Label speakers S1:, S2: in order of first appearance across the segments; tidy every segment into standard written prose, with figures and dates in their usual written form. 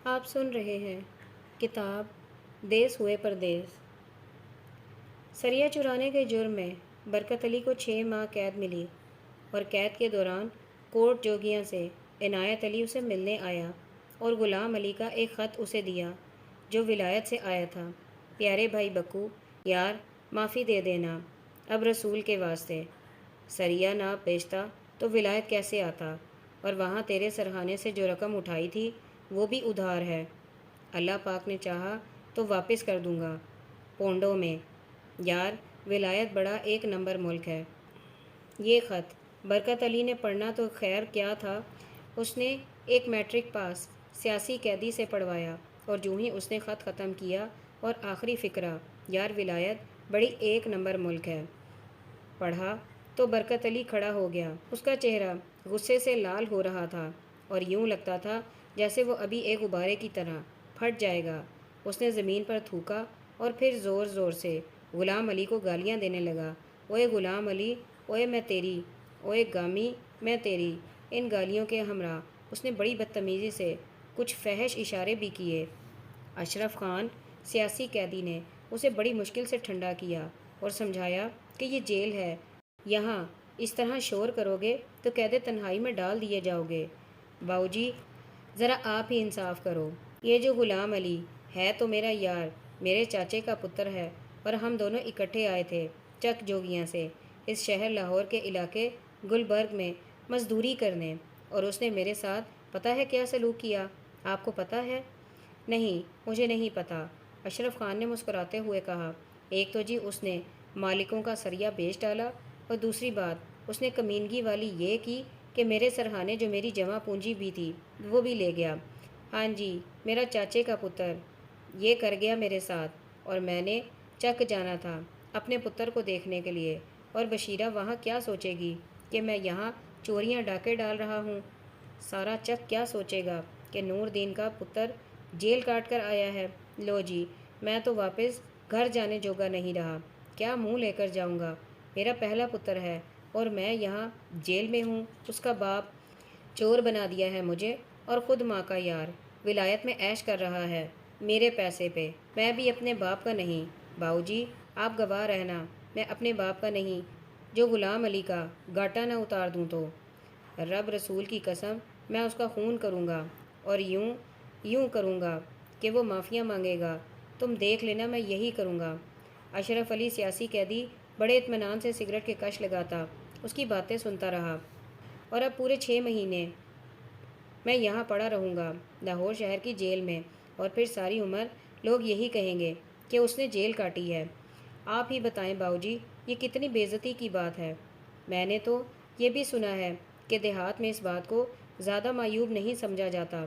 S1: آپ سن رہے ہیں کتاب دیس ہوئے پردیس۔ سریا چرانے کے جرم میں برکت علی کو 6 ماہ قید ملی اور قید کے دوران کوٹ جوگیاں سے عنایت علی اسے ملنے آیا اور غلام علی کا ایک خط اسے دیا جو ولایت سے آیا تھا۔ پیارے بھائی بکو، یار معافی دے دینا، اب رسول کے واسطے سریا نہ بیچتا تو ولایت کیسے آتا، اور وہاں تیرے سرحانے سے جو رقم اٹھائی تھی وہ بھی ادھار ہے، اللہ پاک نے چاہا تو واپس کر دوں گا پونڈوں میں۔ یار ولایت بڑا ایک نمبر ملک ہے۔ یہ خط برکت علی نے پڑھنا تو خیر کیا تھا، اس نے ایک میٹرک پاس سیاسی قیدی سے پڑھوایا، اور جو ہی اس نے خط ختم کیا اور آخری فقرہ یار ولایت بڑی ایک نمبر ملک ہے پڑھا تو برکت علی کھڑا ہو گیا۔ اس کا چہرہ غصے سے لال ہو رہا تھا اور یوں لگتا تھا جیسے وہ ابھی ایک غبارے کی طرح پھٹ جائے گا۔ اس نے زمین پر تھوکا اور پھر زور زور سے غلام علی کو گالیاں دینے لگا۔ اوئے غلام علی، اوئے میں تیری، اوئے گامی میں تیری۔ ان گالیوں کے ہمراہ اس نے بڑی بدتمیزی سے کچھ فحش اشارے بھی کیے۔ اشرف خان سیاسی قیدی نے اسے بڑی مشکل سے ٹھنڈا کیا اور سمجھایا کہ یہ جیل ہے، یہاں اس طرح شور کرو گے تو قید تنہائی میں ڈال دیے جاؤ گے۔ باؤجی ذرا آپ ہی انصاف کرو، یہ جو غلام علی ہے تو میرا یار، میرے چاچے کا پتر ہے، اور ہم دونوں اکٹھے آئے تھے چک جوگیاں سے اس شہر لاہور کے علاقے گلبرگ میں مزدوری کرنے، اور اس نے میرے ساتھ پتہ ہے کیا سلوک کیا؟ آپ کو پتہ ہے؟ نہیں، مجھے نہیں پتہ، اشرف خان نے مسکراتے ہوئے کہا۔ ایک تو جی اس نے مالکوں کا سریا بیچ ڈالا، اور دوسری بات اس نے کمینگی والی یہ کی کہ میرے سرحانے جو میری جمع پونجی بھی تھی وہ بھی لے گیا۔ ہاں جی، میرا چاچے کا پتر یہ کر گیا میرے ساتھ، اور میں نے چک جانا تھا اپنے پتر کو دیکھنے کے لیے، اور بشیرہ وہاں کیا سوچے گی کہ میں یہاں چوریاں ڈاکے ڈال رہا ہوں؟ سارا چک کیا سوچے گا کہ نور دین کا پتر جیل کاٹ کر آیا ہے؟ لو جی، میں تو واپس گھر جانے جوگا نہیں رہا، کیا منہ لے کر جاؤں گا؟ میرا پہلا پتر ہے اور میں یہاں جیل میں ہوں، اس کا باپ چور بنا دیا ہے مجھے، اور خود ماں کا یار ولایت میں عیش کر رہا ہے میرے پیسے پہ، میں بھی اپنے باپ کا نہیں۔ باؤجی آپ گواہ رہنا، میں اپنے باپ کا نہیں، جو غلام علی کا گاٹا نہ اتار دوں تو رب رسول کی قسم میں اس کا خون کروں گا، اور یوں کروں گا کہ وہ معافیاں مانگے گا، تم دیکھ لینا میں یہی کروں گا۔ اشرف علی سیاسی قیدی بڑے اطمینان سے سگریٹ کے کش لگاتا اس کی باتیں سنتا رہا۔ اور اب پورے 6 مہینے میں یہاں پڑا رہوں گا لاہور شہر کی جیل میں، اور پھر ساری عمر لوگ یہی کہیں گے کہ اس نے جیل کاٹی ہے۔ آپ ہی بتائیں باؤجی، یہ کتنی بے عزتی کی بات ہے؟ میں نے تو یہ بھی سنا ہے کہ دیہات میں اس بات کو زیادہ معیوب نہیں سمجھا جاتا۔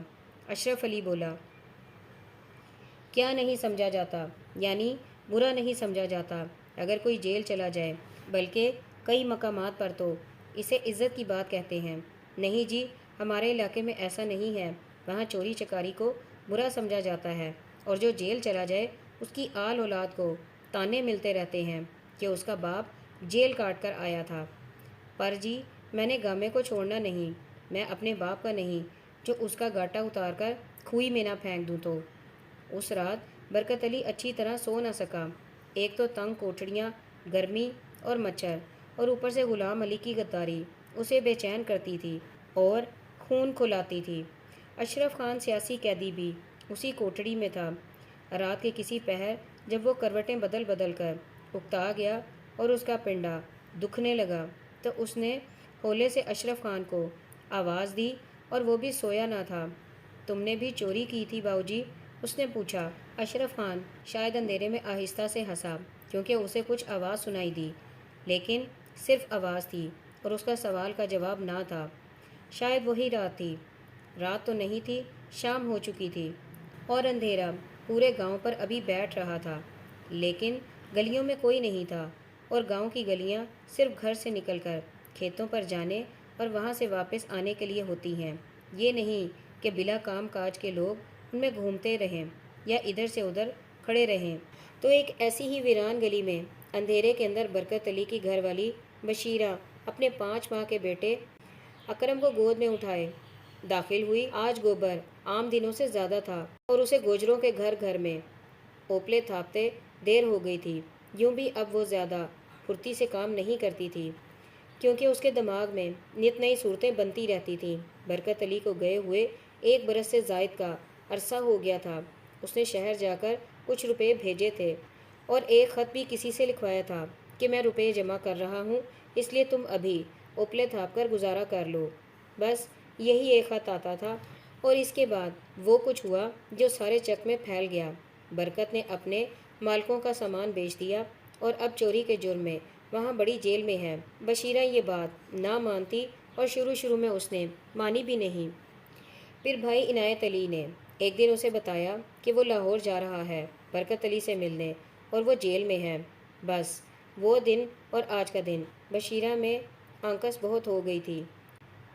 S1: اشرف علی بولا۔ کیا نہیں سمجھا جاتا؟ یعنی برا نہیں سمجھا جاتا اگر کوئی جیل چلا جائے، بلکہ کئی مقامات پر تو اسے عزت کی بات کہتے ہیں۔ نہیں جی، ہمارے علاقے میں ایسا نہیں ہے، وہاں چوری چکاری کو برا سمجھا جاتا ہے، اور جو جیل چلا جائے اس کی آل اولاد کو تانے ملتے رہتے ہیں کہ اس کا باپ جیل کاٹ کر آیا تھا۔ پر جی میں نے گامے کو چھوڑنا نہیں، میں اپنے باپ کا نہیں جو اس کا گاٹا اتار کر کھوئی میں نہ پھینک دوں تو۔ اس رات برکت علی اچھی طرح سو نہ سکا، ایک تو تنگ کوٹڑیاں، گرمی اور مچھر، اور اوپر سے غلام علی کی غداری اسے بے چین کرتی تھی اور خون کھلاتی تھی۔ اشرف خان سیاسی قیدی بھی اسی کوٹڑی میں تھا۔ رات کے کسی پہر جب وہ کروٹیں بدل بدل کر اکتا گیا اور اس کا پنڈا دکھنے لگا تو اس نے ہولے سے اشرف خان کو آواز دی، اور وہ بھی سویا نہ تھا۔ تم نے بھی چوری کی تھی باؤجی؟ اس نے پوچھا۔ اشرف خان شاید اندھیرے میں آہستہ سے ہنسا، کیونکہ اسے کچھ آواز سنائی دی، لیکن صرف آواز تھی اور اس کا سوال کا جواب نہ تھا۔ شاید وہی رات تھی۔ رات تو نہیں تھی، شام ہو چکی تھی، اور اندھیرا پورے گاؤں پر ابھی بیٹھ رہا تھا، لیکن گلیوں میں کوئی نہیں تھا، اور گاؤں کی گلیاں صرف گھر سے نکل کر کھیتوں پر جانے اور وہاں سے واپس آنے کے لیے ہوتی ہیں، یہ نہیں کہ بلا کام کاج کے لوگ ان میں گھومتے رہیں یا ادھر سے ادھر کھڑے رہیں۔ تو ایک ایسی ہی ویران گلی میں اندھیرے کے اندر برکت علی کی گھر والی بشیرہ اپنے 5 ماہ کے بیٹے اکرم کو گود میں اٹھائے داخل ہوئی۔ آج گوبر عام دنوں سے زیادہ تھا اور اسے گوجروں کے گھر گھر میں اوپلے تھاپتے دیر ہو گئی تھی۔ یوں بھی اب وہ زیادہ پھرتی سے کام نہیں کرتی تھی، کیونکہ اس کے دماغ میں نت نئی صورتیں بنتی رہتی تھیں۔ برکت علی کو گئے ہوئے 1 برس سے زائد کا عرصہ ہو گیا تھا۔ اس نے شہر جا کر کچھ روپے بھیجے تھے اور ایک خط بھی کسی سے لکھوایا تھا کہ میں روپے جمع کر رہا ہوں، اس لیے تم ابھی اوپلے تھاپ کر گزارا کر لو۔ بس یہی ایک خط آتا تھا، اور اس کے بعد وہ کچھ ہوا جو سارے چک میں پھیل گیا۔ برکت نے اپنے مالکوں کا سامان بیچ دیا اور اب چوری کے جرم میں وہاں بڑی جیل میں ہے۔ بشیرہ یہ بات نہ مانتی اور شروع میں اس نے مانی بھی نہیں۔ پھر بھائی عنایت علی نے ایک دن اسے بتایا کہ وہ لاہور جا رہا ہے برکت علی سے ملنے، اور وہ جیل میں ہے۔ بس وہ دن اور آج کا دن بشیرہ میں آنکس بہت ہو گئی تھی۔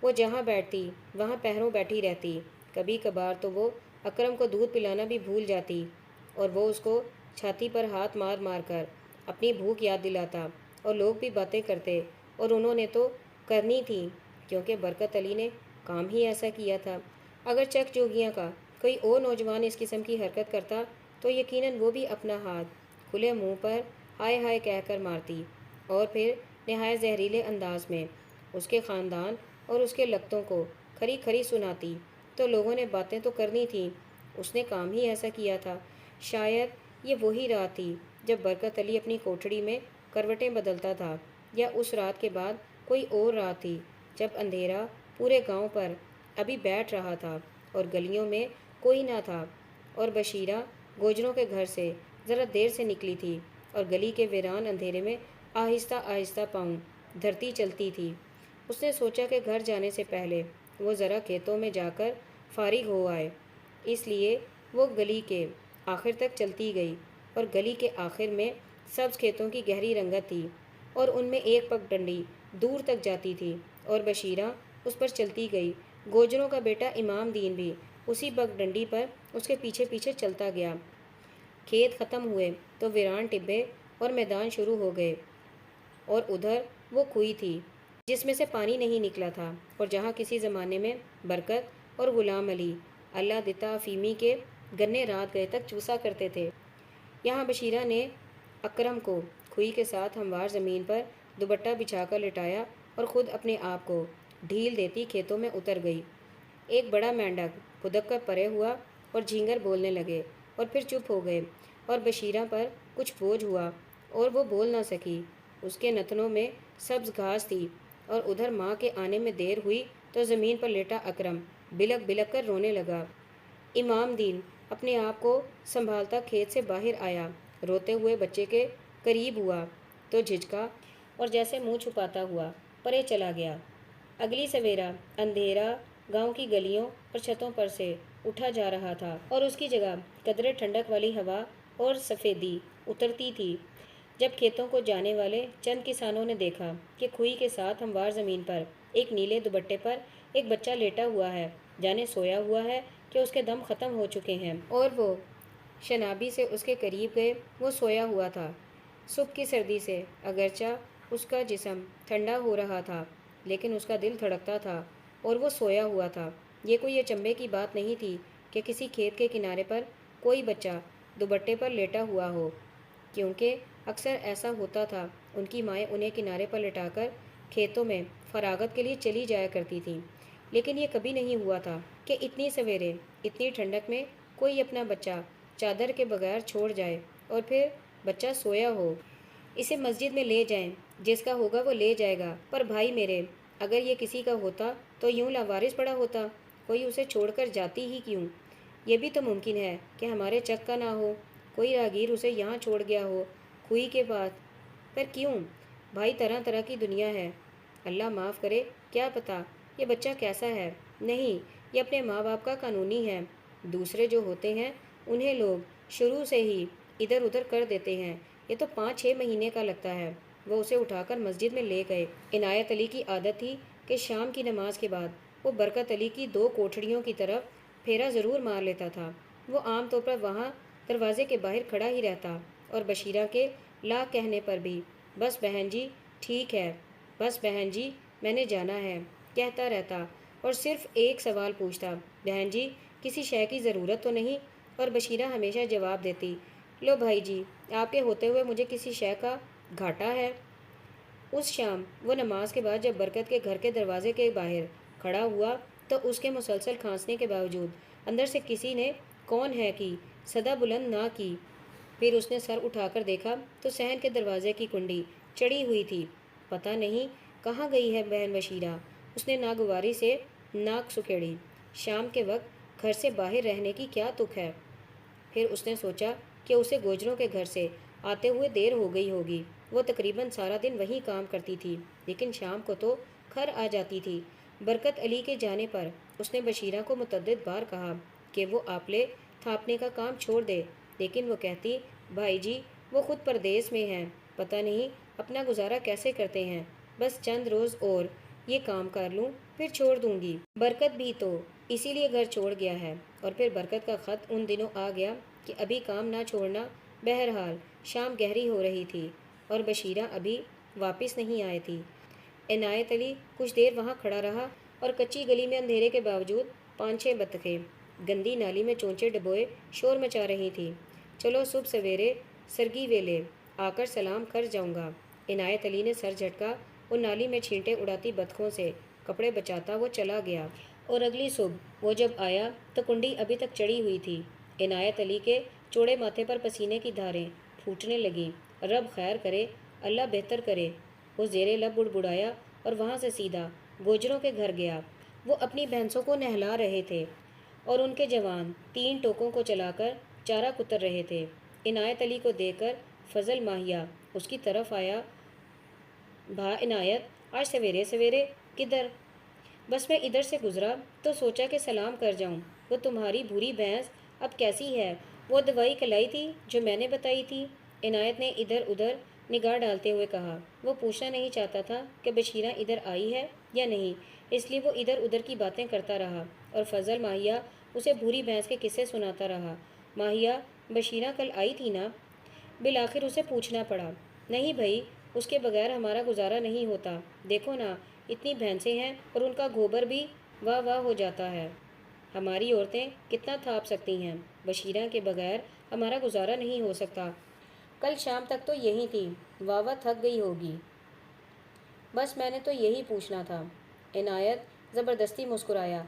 S1: وہ جہاں بیٹھتی وہاں پہروں بیٹھی رہتی۔ کبھی کبھار تو وہ اکرم کو دودھ پلانا بھی بھول جاتی اور وہ اس کو چھاتی پر ہاتھ مار مار کر اپنی بھوک یاد دلاتا، اور لوگ بھی باتیں کرتے، اور انہوں نے تو کرنی تھی کیونکہ برکت علی نے کام ہی ایسا کیا تھا۔ اگر چک جوگیاں کا کوئی اور نوجوان اس قسم کی حرکت کرتا تو یقیناً وہ بھی اپنا ہاتھ کھلے منہ پر ہائے ہائے کہہ کر مارتی، اور پھر نہایت زہریلے انداز میں اس کے خاندان اور اس کے لگتوں کو کھری کھری سناتی۔ تو لوگوں نے باتیں تو کرنی تھیں، اس نے کام ہی ایسا کیا تھا۔ شاید یہ وہی رات تھی جب برکت علی اپنی کوٹھڑی میں کروٹیں بدلتا تھا، یا اس رات کے بعد کوئی اور رات تھی جب اندھیرا پورے گاؤں پر ابھی بیٹھ رہا تھا اور گلیوں میں کوئی نہ تھا، اور بشیرہ گوجروں کے گھر سے ذرا دیر سے نکلی تھی اور گلی کے ویران اندھیرے میں آہستہ آہستہ پاؤں دھرتی چلتی تھی۔ اس نے سوچا کہ گھر جانے سے پہلے وہ ذرا کھیتوں میں جا کر فارغ ہو آئے، اس لیے وہ گلی کے آخر تک چلتی گئی، اور گلی کے آخر میں سبز کھیتوں کی گہری رنگت تھی، اور ان میں ایک پگ ڈنڈی دور تک جاتی تھی، اور بشیرہ اس پر چلتی گئی۔ گوجروں کا بیٹا امام دین بھی اسی پگ ڈنڈی پر اس کے پیچھے پیچھے چلتا گیا۔ کھیت ختم ہوئے تو ویران ٹبے اور میدان شروع ہو گئے، اور ادھر وہ کھوئی تھی جس میں سے پانی نہیں نکلا تھا، اور جہاں کسی زمانے میں برکت اور غلام علی اللہ دتا افیمی کے گنے رات گئے تک چوسا کرتے تھے۔ یہاں بشیرہ نے اکرم کو کھوئی کے ساتھ ہموار زمین پر دوپٹہ بچھا کر لٹایا اور خود اپنے آپ کو ڈھیل دیتی کھیتوں میں اتر گئی۔ ایک بڑا مینڈک پھدک کر پرے ہوا اور جھینگر بولنے لگے، اور پھر چپ ہو گئے، اور بشیرہ پر کچھ بوجھ ہوا اور وہ بول نہ سکی۔ اس کے نتنوں میں سبز گھاس تھی، اور ادھر ماں کے آنے میں دیر ہوئی تو زمین پر لیٹا اکرم بلک بلک کر رونے لگا۔ امام دین اپنے آپ کو سنبھالتا کھیت سے باہر آیا، روتے ہوئے بچے کے قریب ہوا تو جھجکا اور جیسے منہ چھپاتا ہوا پرے چلا گیا۔ اگلی سویرا اندھیرا گاؤں کی گلیوں اور چھتوں پر سے اٹھا جا رہا تھا، اور اس کی جگہ قدرے ٹھنڈک والی ہوا اور سفیدی اترتی تھی جب کھیتوں کو جانے والے چند کسانوں نے دیکھا کہ کھوئی کے ساتھ ہموار زمین پر ایک نیلے دوپٹے پر ایک بچہ لیٹا ہوا ہے، جانے سویا ہوا ہے کہ اس کے دم ختم ہو چکے ہیں، اور وہ شنابی سے اس کے قریب گئے۔ وہ سویا ہوا تھا۔ صبح کی سردی سے اگرچہ اس کا جسم ٹھنڈا ہو رہا تھا، لیکن اس کا دل دھڑکتا تھا، اور وہ سویا ہوا تھا۔ یہ کوئی اچنبھے کی بات نہیں تھی کہ کسی کھیت کے کنارے پر کوئی بچہ دوپٹے پر لیٹا ہوا ہو، کیونکہ اکثر ایسا ہوتا تھا۔ ان کی مائیں انہیں کنارے پر لٹا کر کھیتوں میں فراغت کے لیے چلی جایا کرتی تھیں، لیکن یہ کبھی نہیں ہوا تھا کہ اتنی سویرے اتنی ٹھنڈک میں کوئی اپنا بچہ چادر کے بغیر چھوڑ جائے، اور پھر بچہ سویا ہو۔ اسے مسجد میں لے جائیں، جس کا ہوگا وہ لے جائے گا، پر بھائی میرے، اگر یہ کسی کا ہوتا تو یوں لاوارث پڑا ہوتا، کوئی اسے چھوڑ کر جاتی ہی کیوں؟ یہ بھی تو ممکن ہے کہ ہمارے چک کا نہ ہو، کوئی راہگیر اسے یہاں چھوڑ گیا ہو کھوئی کے پاس۔ پر کیوں بھائی، طرح طرح کی دنیا ہے، اللہ معاف کرے، کیا پتہ یہ بچہ کیسا ہے۔ نہیں، یہ اپنے ماں باپ کا قانونی ہے، دوسرے جو ہوتے ہیں انہیں لوگ شروع سے ہی ادھر ادھر کر دیتے ہیں۔ یہ تو 5-6 مہینے کا لگتا ہے۔ وہ اسے اٹھا کر مسجد میں لے گئے۔ عنایت علی کی عادت تھی کہ شام کی نماز کے بعد وہ برکت علی کی 2 کوٹھڑیوں کی طرف پھیرا ضرور مار لیتا تھا۔ وہ عام طور پر وہاں دروازے کے باہر کھڑا ہی رہتا، اور بشیرہ کے لا کہنے پر بھی بس بہن جی ٹھیک ہے، بس بہن جی میں نے جانا ہے کہتا رہتا، اور صرف ایک سوال پوچھتا، بہن جی کسی شے کی ضرورت تو نہیں؟ اور بشیرہ ہمیشہ جواب دیتی، لو بھائی جی آپ کے ہوتے ہوئے مجھے کسی شے کا گھاٹا ہے؟ اس شام وہ نماز کے بعد جب برکت کے گھر کے دروازے کے باہر کھڑا ہوا تو اس کے مسلسل کھانسنے کے باوجود اندر سے کسی نے کون ہے کی صدا بلند نہ کی۔ پھر اس نے سر اٹھا کر دیکھا تو صحن کے دروازے کی کنڈی چڑی ہوئی تھی۔ پتہ نہیں کہاں گئی ہے بہن بشیرہ، اس نے ناگواری سے ناک سکیڑی۔ شام کے وقت گھر سے باہر رہنے کی کیا تک ہے؟ پھر اس نے سوچا کہ اسے گوجروں کے گھر سے آتے ہوئے دیر ہو گئی ہوگی۔ وہ تقریباً سارا دن وہیں کام کرتی تھی، لیکن شام کو تو گھر آ جاتی تھی۔ برکت علی کے جانے پر اس نے بشیرہ کو متعدد بار کہا کہ وہ آپلے تھاپنے کا کام چھوڑ دے، لیکن وہ کہتی، بھائی جی وہ خود پردیس میں ہیں، پتہ نہیں اپنا گزارا کیسے کرتے ہیں، بس چند روز اور یہ کام کر لوں پھر چھوڑ دوں گی۔ برکت بھی تو اسی لیے گھر چھوڑ گیا ہے۔ اور پھر برکت کا خط ان دنوں آ گیا کہ ابھی کام نہ چھوڑنا۔ بہرحال شام گہری ہو رہی تھی اور بشیرہ ابھی واپس نہیں آئی تھی۔ عنایت علی کچھ دیر وہاں کھڑا رہا اور کچی گلی میں اندھیرے کے باوجود 5-6 بطخیں گندی نالی میں چونچے ڈبوئے شور مچا رہی تھیں۔ چلو صبح سویرے سرگی ویلے آ کر سلام کر جاؤں گا۔ عنایت علی نے سر جھٹکا اور نالی میں چھینٹے اڑاتی بطخوں سے کپڑے بچاتا وہ چلا گیا۔ اور اگلی صبح وہ جب آیا تو کنڈی ابھی تک چڑھی ہوئی تھی۔ عنایت علی کے چوڑے ماتھے پر پسینے کی دھاریں پھوٹنے لگیں۔ رب خیر کرے، اللہ بہتر کرے، وہ زیر لب بڑبڑایا اور وہاں سے سیدھا گوجروں کے گھر گیا۔ وہ اپنی بھینسوں کو نہلا رہے تھے اور ان کے جوان 3 ٹوکوں کو چلا کر چارہ کتر رہے تھے۔ عنایت علی کو دیکھ کر فضل ماہیہ اس کی طرف آیا، بھا عنایت آج سویرے سویرے کدھر؟ بس میں ادھر سے گزرا تو سوچا کہ سلام کر جاؤں۔ وہ تمہاری بھوری بھینس اب کیسی ہے؟ وہ دوائی کھلائی تھی جو میں نے بتائی تھی؟ عنایت نے ادھر ادھر نگاہ ڈالتے ہوئے کہا۔ وہ پوچھنا نہیں چاہتا تھا کہ بشیرہ ادھر آئی ہے یا نہیں، اس لیے وہ ادھر ادھر کی باتیں کرتا رہا اور فضل ماہیہ اسے بھوری بھینس کے قصے سناتا رہا۔ ماہیہ بشیرہ کل آئی تھی نا؟ بالآخر اسے پوچھنا پڑا۔ نہیں بھائی، اس کے بغیر ہمارا گزارا نہیں ہوتا، دیکھو نا اتنی بھینسیں ہیں اور ان کا گوبر بھی واہ واہ ہو جاتا ہے، ہماری عورتیں کتنا تھاپ سکتی ہیں، بشیرہ کے بغیر ہمارا گزارا نہیں ہو سکتا۔ کل شام تک تو یہی تھی، واہ واہ تھک گئی ہوگی۔ بس میں نے تو یہی پوچھنا تھا۔ عنایت زبردستی مسکرایا۔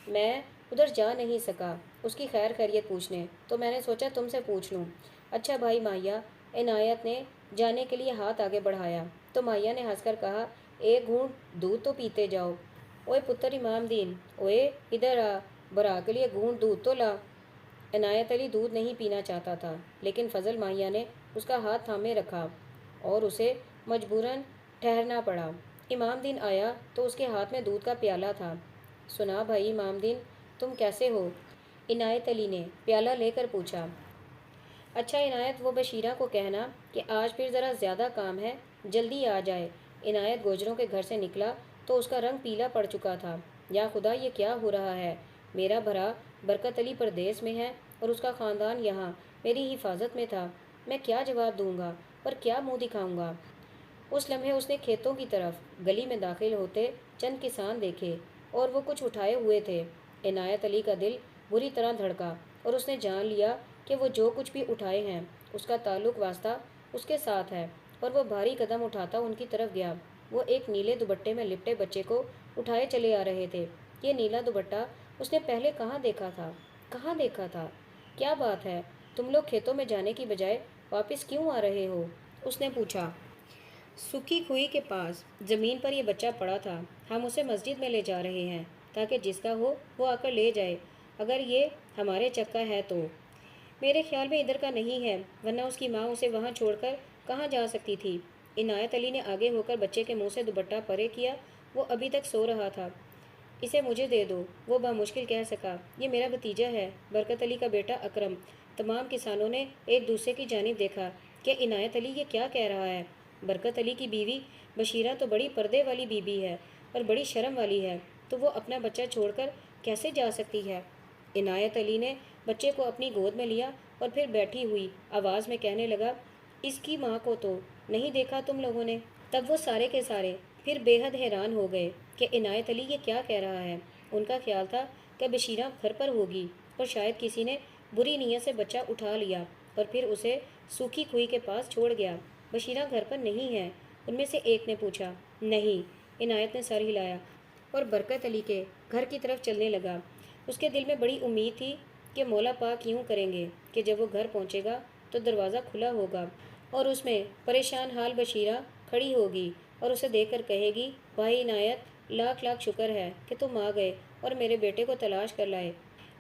S1: میں ادھر جا نہیں سکا اس کی خیر خیریت پوچھنے، تو میں نے سوچا تم سے پوچھ لوں۔ اچھا بھائی ماہیہ، عنایت نے جانے کے لیے ہاتھ آگے بڑھایا تو ماہیہ نے ہنس کر کہا، ایک گھونٹ دودھ تو پیتے جاؤ۔ اوئے پتر امام دین، اوئے ادھر آ، برا کے لیے گھونٹ دودھ تو لا۔ عنایت علی دودھ نہیں پینا چاہتا تھا، لیکن فضل ماہیہ نے اس کا ہاتھ تھامے رکھا اور اسے مجبوراً ٹھہرنا پڑا۔ امام دین آیا تو اس کے ہاتھ میں دودھ کا پیالہ تھا۔ سنا بھائی امام دین، تم کیسے ہو؟ عنایت علی نے پیالہ لے کر پوچھا۔ اچھا عنایت، وہ بشیرہ کو کہنا کہ آج پھر ذرا زیادہ کام ہے، جلدی آ جائے۔ عنایت گوجروں کے گھر سے نکلا تو اس کا رنگ پیلا پڑ چکا تھا۔ یا خدا، یہ کیا ہو رہا ہے؟ میرا بھرا برکت علی پردیس میں ہے اور اس کا خاندان یہاں میری حفاظت میں تھا، میں کیا جواب دوں گا اور کیا منہ دکھاؤں گا؟ اس لمحے اس نے کھیتوں کی طرف گلی میں داخل ہوتے چند کسان دیکھے اور وہ کچھ اٹھائے ہوئے تھے۔ عنایت علی کا دل بری طرح دھڑکا اور اس نے جان لیا کہ وہ جو کچھ بھی اٹھائے ہیں اس کا تعلق واسطہ اس کے ساتھ ہے، اور وہ بھاری قدم اٹھاتا ان کی طرف گیا۔ وہ ایک نیلے دوپٹے میں لپٹے بچے کو اٹھائے چلے آ رہے تھے۔ یہ نیلا دوپٹہ اس نے پہلے کہاں دیکھا تھا؟ کہاں دیکھا تھا؟ کیا بات ہے، تم لوگ کھیتوں میں جانے کی بجائے واپس کیوں آ رہے ہو؟ اس نے پوچھا۔ سوکھی کھوئی کے پاس زمین پر یہ بچہ پڑا تھا، ہم اسے مسجد میں لے جا رہے ہیں تاکہ جس کا ہو وہ آ کر لے جائے، اگر یہ ہمارے چکا ہے تو۔ میرے خیال میں ادھر کا نہیں ہے، ورنہ اس کی ماں اسے وہاں چھوڑ کر کہاں جا سکتی تھی؟ عنایت علی نے آگے ہو کر بچے کے منہ سے دوپٹہ پرے کیا، وہ ابھی تک سو رہا تھا۔ اسے مجھے دے دو، وہ بامشکل کہہ سکا، یہ میرا بھتیجا ہے، برکت علی کا بیٹا اکرم۔ تمام کسانوں نے ایک دوسرے کی جانب دیکھا کہ عنایت علی یہ کیا کہہ رہا ہے۔ برکت علی کی بیوی بشیرہ تو بڑی پردے والی بی بی ہے اور بڑی شرم والی ہے، تو وہ اپنا بچہ چھوڑ کر کیسے جا سکتی ہے؟ عنایت علی نے بچے کو اپنی گود میں لیا اور پھر بیٹھی ہوئی آواز میں کہنے لگا، اس کی ماں کو تو نہیں دیکھا تم لوگوں نے؟ تب وہ سارے کے سارے پھر بے حد حیران ہو گئے۔ کہ عنایت علی یہ کیا کہہ رہا ہے۔ ان کا خیال تھا کہ بشیرہ گھر پر ہوگی اور شاید کسی نے بری نیت سے بچہ اٹھا لیا اور پھر اسے سوکھی کھوئی کے پاس چھوڑ گیا۔ بشیرہ گھر پر نہیں ہے، ان میں سے ایک نے پوچھا۔ نہیں، عنایت نے سر ہلایا اور برکت علی کے گھر کی طرف چلنے لگا۔ اس کے دل میں بڑی امید تھی کہ مولا پاک یوں کریں گے کہ جب وہ گھر پہنچے گا تو دروازہ کھلا ہوگا اور اس میں پریشان حال بشیرہ کھڑی ہوگی اور اسے دیکھ کر کہے گی، بھائی عنایت، لاکھ لاکھ شکر ہے کہ تم آ گئے اور میرے بیٹے کو تلاش کر لائے۔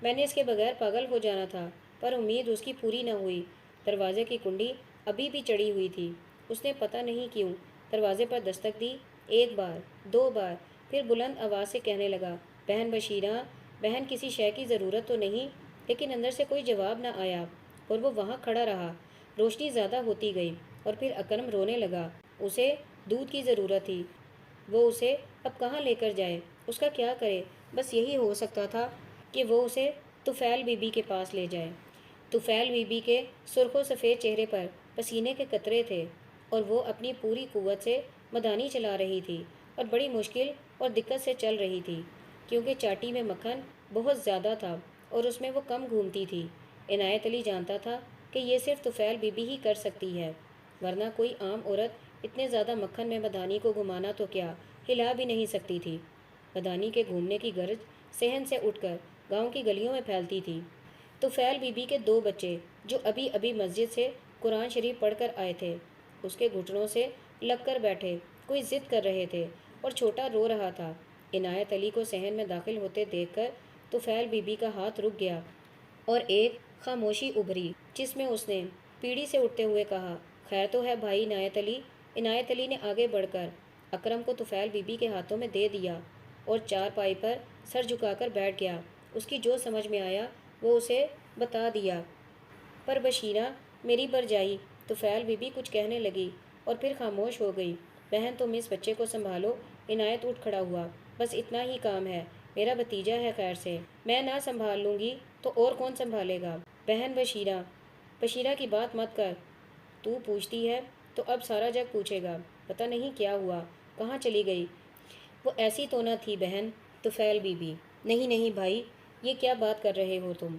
S1: میں نے اس کے بغیر پاگل ہو جانا تھا، پر امید اس کی پوری نہ ہوئی۔ دروازے کی کنڈی ابھی بھی چڑھی ہوئی تھی۔ اس نے پتہ نہیں کیوں دروازے پر دستک دی، ایک بار، دو بار، پھر بلند آواز سے کہنے لگا، بہن بشیرہ، بہن کسی شے کی ضرورت تو نہیں؟ لیکن اندر سے کوئی جواب نہ آیا اور وہ وہاں کھڑا رہا۔ روشنی زیادہ ہوتی گئی اور پھر اکرم رونے لگا۔ اسے دودھ کی ضرورت تھی، وہ اسے اب کہاں لے کر جائے، اس کا کیا کرے؟ بس یہی ہو سکتا تھا کہ وہ اسے طفیل بی بی کے پاس لے جائے۔ طفیل بی بی کے سرخ و سفید چہرے پر پسینے کے قطرے تھے اور وہ اپنی پوری قوت سے مدانی چلا رہی تھی اور بڑی مشکل اور دقت سے چل رہی تھی، کیونکہ چاٹی میں مکھن بہت زیادہ تھا اور اس میں وہ کم گھومتی تھی۔ عنایت علی جانتا تھا کہ یہ صرف طفیل بی بی ہی کر سکتی ہے، ورنہ کوئی عام عورت اتنے زیادہ مکھن میں مدانی کو گھمانا تو کیا ہلا بھی نہیں سکتی تھی۔ مدانی کے گھومنے کی غرض صحن سے اٹھ کر گاؤں کی گلیوں میں پھیلتی تھی۔ طفیل بی بی کے دو بچے جو ابھی ابھی مسجد سے قرآن شریف پڑھ کر آئے تھے، اس کے گھٹنوں سے لگ کر بیٹھے کوئی ضد کر رہے تھے اور چھوٹا رو رہا تھا۔ عنایت علی کو صحن میں داخل ہوتے دیکھ کر طفیل بی بی کا ہاتھ رک گیا اور ایک خاموشی ابھری جس میں اس نے پیڑھی سے اٹھتے ہوئے کہا، خیر تو ہے بھائی عنایت علی؟ عنایت علی نے آگے بڑھ کر اکرم کو طفیل بی بی کے ہاتھوں میں دے دیا اور چارپائی پر سر جھکا کر بیٹھ گیا۔ اس کی جو سمجھ میں آیا وہ اسے بتا دیا۔ پر بشیرہ میری برجائی، طفیل بی بی کچھ کہنے لگی اور پھر خاموش ہو گئی۔ بہن تم اس بچے کو سنبھالو۔ عنایت اٹھ کھڑا ہوا، بس اتنا ہی کام ہے، میرا بھتیجا ہے، خیر سے میں نہ سنبھال لوں گی تو اور کون سنبھالے گا؟ بہن بشیرہ، بشیرہ کی بات مت کر، تو پوچھتی ہے تو اب سارا جگ پوچھے گا، پتہ نہیں کیا ہوا، کہاں چلی گئی؟ وہ ایسی تو نہ تھی بہن؟ طفیل بی بی، نہیں نہیں بھائی، یہ کیا بات کر رہے ہو تم؟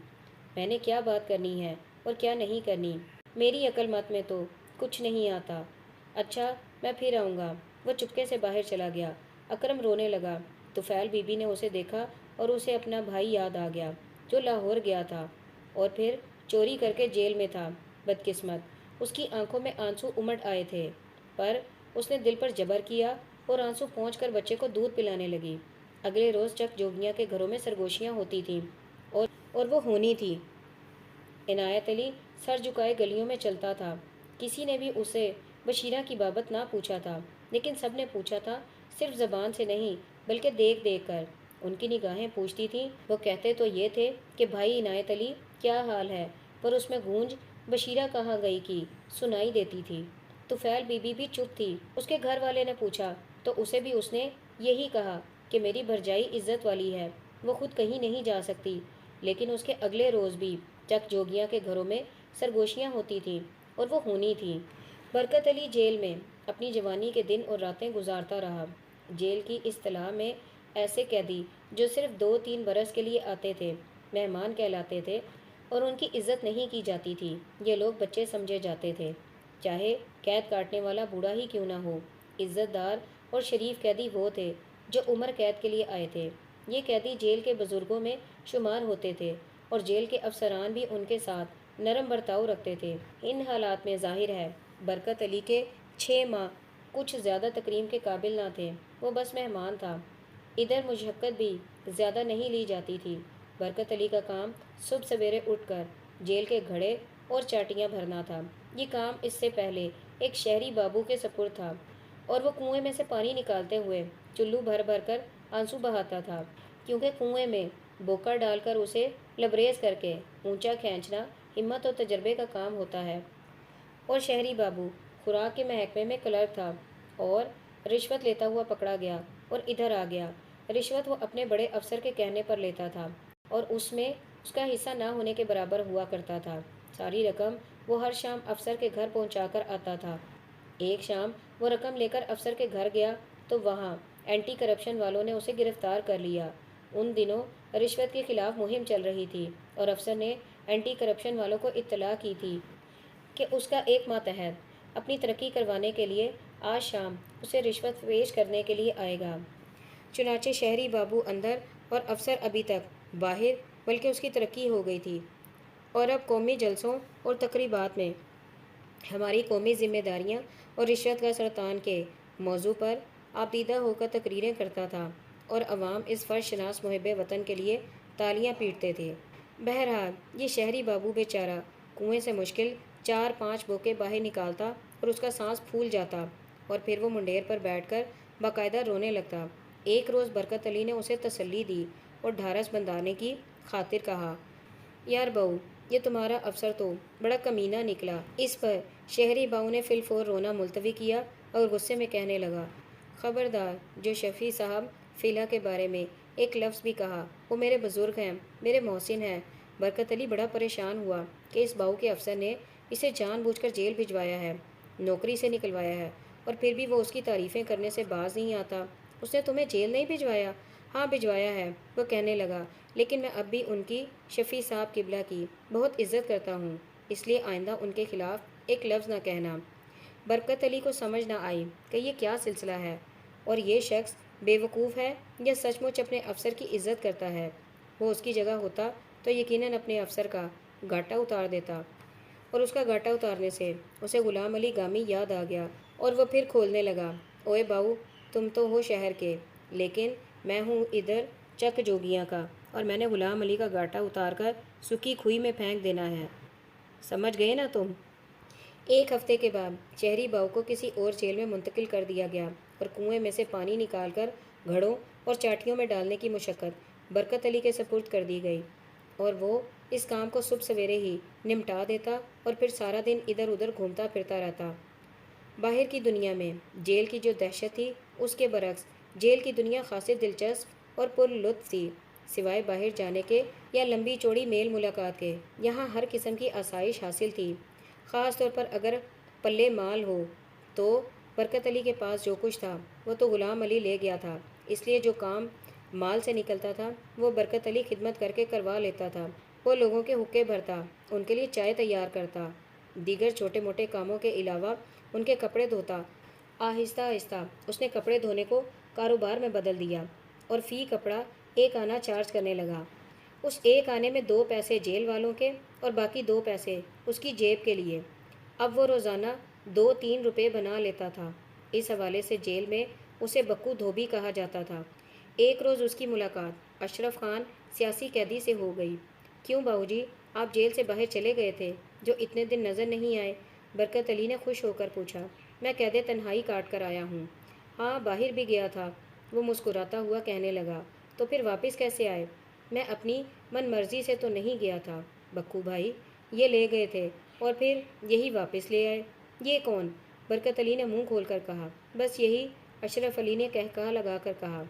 S1: میں نے کیا بات کرنی ہے اور کیا نہیں کرنی؟ میری عقل مت میں تو کچھ نہیں آتا۔ اچھا میں پھر آؤں گا۔ وہ چپکے سے باہر چلا گیا۔ اکرم رونے لگا۔ طفیل بی بی نے اسے دیکھا اور اسے اپنا بھائی یاد آ گیا جو لاہور گیا تھا اور پھر چوری کر کے جیل میں تھا۔ بدقسمت، اس کی آنکھوں میں آنسو امٹ آئے تھے، پر اس نے دل پر جبر کیا اور آنسو پہنچ کر بچے کو دودھ پلانے لگی۔ اگلے روز چک جوگیاں کے گھروں میں سرگوشیاں ہوتی تھیں اور وہ ہونی تھی۔ عنایت علی سر جھکائے گلیوں میں چلتا تھا۔ کسی نے بھی اسے بشیرہ کی بابت نہ پوچھا تھا، لیکن سب نے پوچھا تھا، صرف زبان سے نہیں بلکہ دیکھ دیکھ کر۔ ان کی نگاہیں پوچھتی تھیں۔ وہ کہتے تو یہ تھے کہ بھائی عنایت علی کیا حال ہے، پر اس میں گونج بشیرہ کہاں گئی کی سنائی دیتی تھی۔ طفیل بی بی بھی چپ تھی۔ اس کے گھر والے نے پوچھا تو اسے بھی اس نے یہی کہا کہ میری بھرجائی عزت والی ہے، وہ خود کہیں نہیں جا سکتی۔ لیکن اس کے اگلے روز بھی چک جوگیاں کے گھروں میں سرگوشیاں ہوتی تھیں اور وہ ہونی تھیں۔ برکت علی جیل میں اپنی جوانی کے دن اور راتیں گزارتا رہا۔ جیل کی اصطلاح میں ایسے قیدی جو صرف 2-3 برس کے لیے آتے تھے مہمان کہلاتے تھے اور ان کی عزت نہیں کی جاتی تھی۔ یہ لوگ بچے سمجھے جاتے تھے، چاہے قید کاٹنے والا بوڑھا ہی کیوں نہ ہو۔ عزت دار اور شریف قیدی وہ تھے جو عمر قید کے لیے آئے تھے۔ یہ قیدی جیل کے بزرگوں میں شمار ہوتے تھے اور جیل کے افسران بھی ان کے ساتھ نرم برتاؤ رکھتے تھے۔ ان حالات میں ظاہر ہے برکت علی کے 6 ماہ کچھ زیادہ تکریم کے قابل نہ تھے۔ وہ بس مہمان تھا۔ ادھر مشقت بھی زیادہ نہیں لی جاتی تھی۔ برکت علی کا کام صبح سویرے اٹھ کر جیل کے گھڑے اور چاٹیاں بھرنا تھا۔ یہ کام اس سے پہلے ایک شہری بابو کے سپرد تھا اور وہ کنویں میں سے پانی نکالتے ہوئے چلو بھر بھر کر آنسو بہاتا تھا، کیونکہ کنویں میں بوکر ڈال کر اسے لبریز کر کے اونچا کھینچنا ہمت اور تجربے کا کام ہوتا ہے۔ اور شہری بابو خوراک کے محکمے میں کلرک تھا اور رشوت لیتا ہوا پکڑا گیا اور ادھر آ گیا۔ رشوت وہ اپنے بڑے افسر کے کہنے پر لیتا تھا اور اس میں اس کا حصہ نہ ہونے کے برابر ہوا کرتا تھا۔ ساری رقم وہ ہر شام افسر کے گھر پہنچا کر آتا تھا۔ ایک شام وہ رقم لے کر افسر کے گھر گیا تو وہاں اینٹی کرپشن والوں نے اسے گرفتار کر لیا۔ ان دنوں رشوت کے خلاف مہم چل رہی تھی اور افسر نے اینٹی کرپشن والوں کو اطلاع کی تھی کہ اس کا ایک ماتحت اپنی ترقی کروانے کے لیے آج شام اسے رشوت پیش کرنے کے لیے آئے گا۔ چنانچہ شہری بابو اندر اور افسر ابھی تک باہر، بلکہ اس کی ترقی ہو گئی تھی، اور اب قومی جلسوں اور تقریبات میں ہماری قومی ذمہ داریاں اور رشوت کا سرطان کے موضوع پر آبدیدہ ہو کر تقریریں کرتا تھا، اور عوام اس فرض شناس محب وطن کے لیے تالیاں پیٹتے تھے۔ بہرحال یہ شہری بابو بیچارہ کنویں سے مشکل 4-5 بوکے باہر نکالتا اور اس کا سانس پھول جاتا، اور پھر وہ منڈیر پر بیٹھ کر باقاعدہ رونے لگتا۔ ایک روز برکت علی نے اسے تسلی دی اور ڈھارس بندھانے کی خاطر کہا، یار بہو، یہ تمہارا افسر تو بڑا کمینہ نکلا۔ اس پر شہری بہو نے فی الفور رونا ملتوی کیا اور غصے میں کہنے لگا، خبردار جو شفیع صاحب فیلہ کے بارے میں ایک لفظ بھی کہا، وہ میرے بزرگ ہیں، میرے محسن ہیں۔ برکت علی بڑا پریشان ہوا کہ اس بہو کے افسر نے اسے جان بوجھ کر جیل بھجوایا ہے، نوکری سے نکلوایا ہے، اور پھر بھی وہ اس کی تعریفیں کرنے سے باز نہیں آتا۔ اس نے تمہیں جیل نہیں بھجوایا؟ ہاں بھجوایا ہے، وہ کہنے لگا، لیکن میں اب بھی ان کی شفیع صاحب قبلہ کی بہت عزت کرتا ہوں، اس لیے آئندہ ان کے خلاف ایک لفظ نہ کہنا۔ برکت علی کو سمجھ نہ آئی کہ یہ کیا سلسلہ ہے، اور یہ شخص بے وقوف ہے یا سچ مچ اپنے افسر کی عزت کرتا ہے۔ وہ اس کی جگہ ہوتا تو یقیناً اپنے افسر کا گاٹا اتار دیتا، اور اس کا گاٹا اتارنے سے اسے غلام علی گامی یاد آ گیا، اور وہ پھر کھولنے لگا، اوئے باؤ، تم تو ہو شہر کے، لیکن میں ہوں ادھر چک جوگیاں کا، اور میں نے غلام علی کا گاٹا اتار کر سکی کھوئی میں پھینک دینا ہے۔ سمجھ گئے نا تم؟ ایک ہفتے کے بعد شہری باؤ کو کسی اور جیل میں منتقل کر دیا گیا، اور کنویں میں سے پانی نکال کر گھڑوں اور چاٹیوں میں ڈالنے کی مشقت برکت علی کے سپرد کر دی گئی، اور وہ اس کام کو صبح سویرے ہی نمٹا دیتا اور پھر سارا دن ادھر ادھر گھومتا پھرتا رہتا۔ باہر کی دنیا میں جیل کی جو دہشت تھی، اس کے برعکس جیل کی دنیا خاصی دلچسپ اور پر لطف تھی۔ سوائے باہر جانے کے یا لمبی چوڑی میل ملاقات کے، یہاں ہر قسم کی آسائش حاصل تھی، خاص طور پر اگر پلے مال ہو تو۔ برکت علی کے پاس جو کچھ تھا وہ تو غلام علی لے گیا تھا، اس لیے جو کام مال سے نکلتا تھا وہ برکت علی خدمت کر کے کروا لیتا تھا۔ وہ لوگوں کے حقے بھرتا، ان کے لیے چائے تیار کرتا، دیگر چھوٹے موٹے کاموں کے علاوہ ان کے کپڑے دھوتا۔ آہستہ آہستہ اس نے کپڑے دھونے کو کاروبار میں بدل دیا، اور فی کپڑا 1 آنا چارج کرنے لگا۔ اس 1 آنے میں 2 پیسے جیل والوں کے اور باقی 2 پیسے اس کی جیب کے لیے۔ اب وہ روزانہ 2-3 روپے بنا لیتا تھا۔ اس حوالے سے جیل میں اسے بکو دھوبی کہا جاتا تھا۔ ایک روز اس کی ملاقات اشرف خان سیاسی قیدی سے ہو گئی۔ کیوں باؤ جی، آپ جیل سے باہر چلے گئے تھے جو اتنے دن نظر نہیں آئے؟ برکت علی نے خوش ہو کر پوچھا۔ میں قید تنہائی کاٹ کر آیا ہوں۔ ہاں باہر بھی گیا تھا، وہ مسکراتا ہوا کہنے لگا۔ تو پھر واپس کیسے آئے؟ میں اپنی من مرضی سے تو نہیں گیا تھا بکو بھائی، یہ لے گئے تھے اور پھر یہی واپس لے آئے۔ یہ کون؟ برکت علی نے منہ کھول کر کہا۔ بس یہی، اشرف علی نے کہکہا لگا کر کہا۔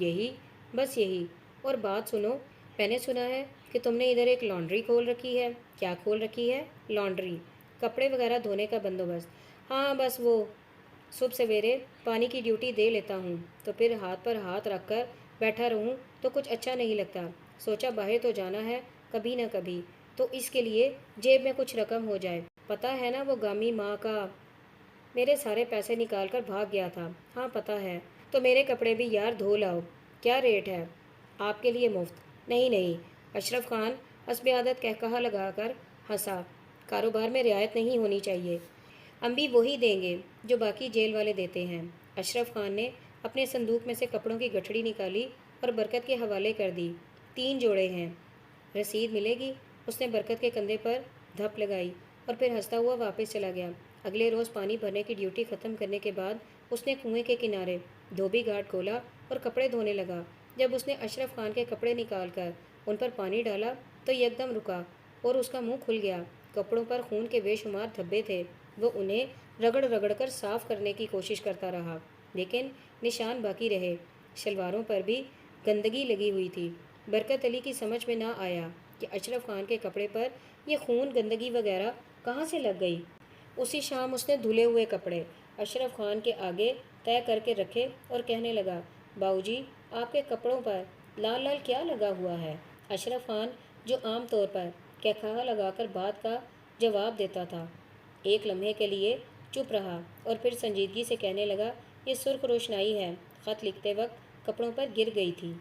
S1: یہی؟ بس یہی؟ اور بات سنو، میں نے سنا ہے کہ تم نے ادھر ایک لانڈری کھول رکھی ہے۔ کیا کھول رکھی ہے؟ لانڈری، کپڑے وغیرہ دھونے کا بندوبست۔ ہاں بس وہ صبح سویرے پانی کی ڈیوٹی دے لیتا ہوں، تو پھر ہاتھ پر ہاتھ رکھ کر بیٹھا رہوں تو کچھ اچھا نہیں لگتا۔ سوچا باہر تو جانا ہے کبھی نہ کبھی، تو اس کے لیے جیب میں کچھ رقم ہو جائے۔ پتہ ہے نا وہ گامی ماں کا میرے سارے پیسے نکال کر بھاگ گیا تھا۔ ہاں پتہ ہے، تو میرے کپڑے بھی یار دھو لاؤ۔ کیا ریٹ ہے؟ آپ کے لیے مفت۔ نہیں نہیں، اشرف خان حسب عادت کہکہا لگا کر ہنسا۔ کاروبار میں رعایت نہیں ہونی چاہیے، ہم بھی وہی دیں گے جو باقی جیل والے دیتے ہیں۔ اشرف خان نے اپنے صندوق میں سے کپڑوں کی گٹھڑی نکالی اور برکت کے حوالے کر دی۔ 3 جوڑے ہیں، رسید ملے گی؟ اس نے برکت کے کندھے پر دھپ لگائی اور پھر ہنستا ہوا واپس چلا گیا۔ اگلے روز پانی بھرنے کی ڈیوٹی ختم کرنے کے بعد اس نے کنویں کے کنارے دھوبی گھاٹ کھولا اور کپڑے دھونے لگا۔ جب اس نے اشرف خان کے کپڑے نکال کر ان پر پانی ڈالا تو یکدم رکا اور اس کا منہ کھل گیا۔ کپڑوں پر خون کے بے شمار دھبے تھے۔ وہ انہیں رگڑ رگڑ کر صاف کرنے کی کوشش کرتا رہا، لیکن نشان باقی رہے۔ شلواروں پر بھی گندگی لگی ہوئی تھی۔ برکت علی کی سمجھ میں نہ آیا کہ اشرف خان کے کپڑے پر یہ خون، گندگی وغیرہ کہاں سے لگ گئی۔ اسی شام اس نے دھلے ہوئے کپڑے اشرف خان کے آگے طے کر کے رکھے اور کہنے لگا، باؤ جی، آپ کے کپڑوں پر لال لال کیا لگا ہوا ہے؟ اشرف خان، جو عام طور پر کہکہا لگا کر بات کا جواب دیتا تھا، ایک لمحے کے لیے چپ رہا اور پھر سنجیدگی سے کہنے لگا، یہ سرخ روشنائی ہے، خط لکھتے وقت کپڑوں پر گر گئی تھی۔